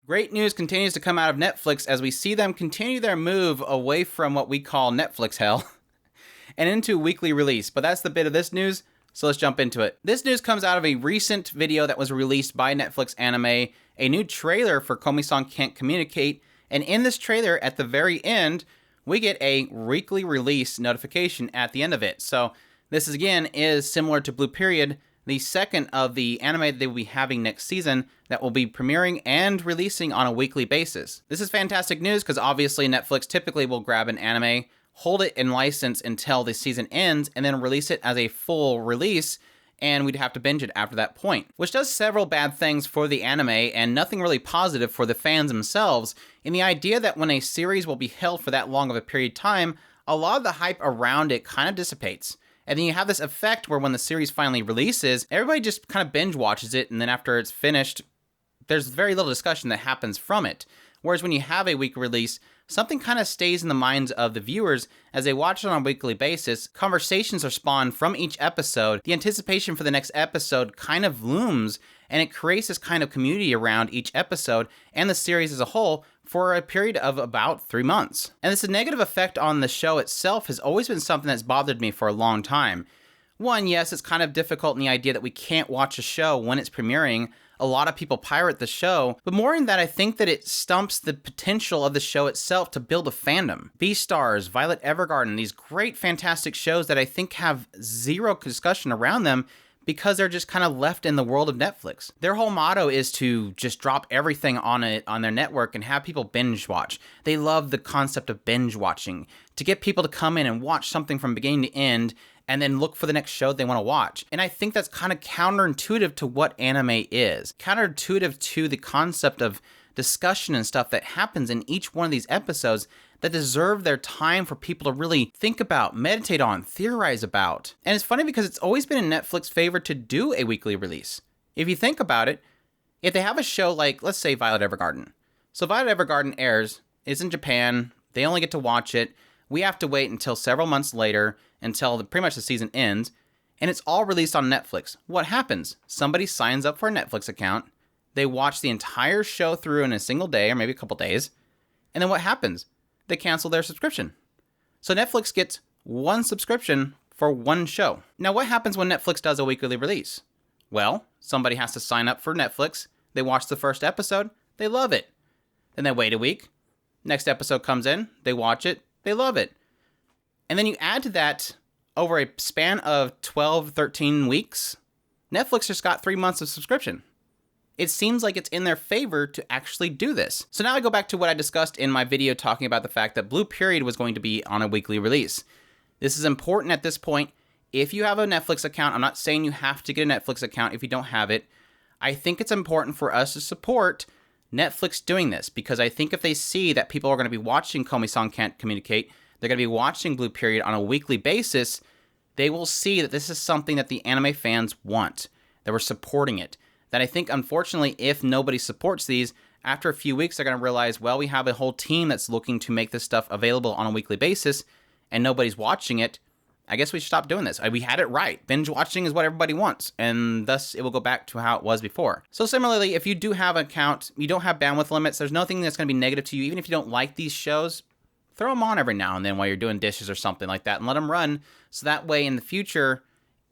Great news continues to come out of Netflix as we see them continue their move away from what we call Netflix hell and into weekly release. But that's the bit of this news, so let's jump into it. This news comes out of a recent video that was released by Netflix Anime, a new trailer for Komi Can't Communicate, and in this trailer, at the very end, we get a weekly release notification at the end of it. So this is similar to Blue Period, the second of the anime they will be having next season that will be premiering and releasing on a weekly basis. This is fantastic news because obviously Netflix typically will grab an anime, hold it in license until the season ends, and then release it as a full release, and we'd have to binge it after that point, which does several bad things for the anime and nothing really positive for the fans themselves, in the idea that when a series will be held for that long of a period of time, a lot of the hype around it kind of dissipates. And then you have this effect where when the series finally releases, everybody just kind of binge watches it, and then after it's finished, there's very little discussion that happens from it. Whereas when you have a weekly release, something kind of stays in the minds of the viewers as they watch it on a weekly basis. Conversations are spawned from each episode. The anticipation for the next episode kind of looms, and it creates this kind of community around each episode and the series as a whole for a period of about 3 months. And this negative effect on the show itself has always been something that's bothered me for a long time. One, yes, it's kind of difficult in the idea that we can't watch a show when it's premiering. A lot of people pirate the show, but more in that I think that it stumps the potential of the show itself to build a fandom. Beastars, Violet Evergarden, these great fantastic shows that I think have zero discussion around them because they're just kind of left in the world of Netflix. Their whole motto is to just drop everything on their network and have people binge watch. They love the concept of binge watching, to get people to come in and watch something from beginning to end and then look for the next show they want to watch. And I think that's kind of counterintuitive to what anime is. Counterintuitive to the concept of discussion and stuff that happens in each one of these episodes that deserve their time for people to really think about, meditate on, theorize about. And it's funny because it's always been in Netflix's favor to do a weekly release. If you think about it, if they have a show like, let's say, Violet Evergarden. So Violet Evergarden airs, it's in Japan, they only get to watch it. We have to wait until several months later, until pretty much the season ends, and it's all released on Netflix. What happens? Somebody signs up for a Netflix account, they watch the entire show through in a single day, or maybe a couple days, and then what happens? They cancel their subscription. So Netflix gets one subscription for one show. Now what happens when Netflix does a weekly release? Well, somebody has to sign up for Netflix, they watch the first episode, they love it. Then they wait a week, next episode comes in, they watch it, they love it. And then you add to that, over a span of 12, 13 weeks, Netflix just got 3 months of subscription. It seems like it's in their favor to actually do this. So now I go back to what I discussed in my video talking about the fact that Blue Period was going to be on a weekly release. This is important at this point. If you have a Netflix account, I'm not saying you have to get a Netflix account if you don't have it. I think it's important for us to support Netflix doing this, because I think if they see that people are going to be watching Komi Can't Communicate, they're going to be watching Blue Period on a weekly basis, they will see that this is something that the anime fans want, that we're supporting it. That I think, unfortunately, if nobody supports these, after a few weeks, they're going to realize, well, we have a whole team that's looking to make this stuff available on a weekly basis, and nobody's watching it. I guess we should stop doing this. We had it right. Binge watching is what everybody wants, and thus it will go back to how it was before. So similarly, if you do have an account, you don't have bandwidth limits, there's nothing that's going to be negative to you, even if you don't like these shows, throw them on every now and then while you're doing dishes or something like that and let them run, so that way in the future,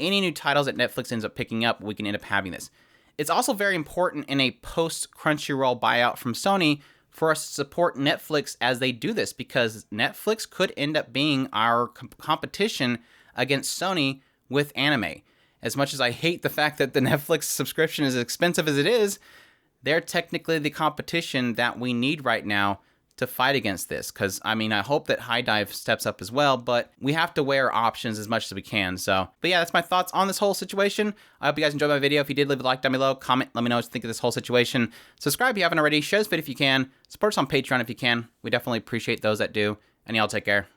any new titles that Netflix ends up picking up, we can end up having this. It's also very important in a post-Crunchyroll buyout from Sony for us to support Netflix as they do this, because Netflix could end up being our competition against Sony with anime. As much as I hate the fact that the Netflix subscription is as expensive as it is, they're technically the competition that we need right now to fight against this. Because, I mean, I hope that High Dive steps up as well, but we have to weigh our options as much as we can. So, but yeah, that's my thoughts on this whole situation. I hope you guys enjoyed my video. If you did, leave a like down below, comment, let me know what you think of this whole situation. Subscribe if you haven't already, share this video if you can, support us on Patreon if you can. We definitely appreciate those that do, and y'all take care.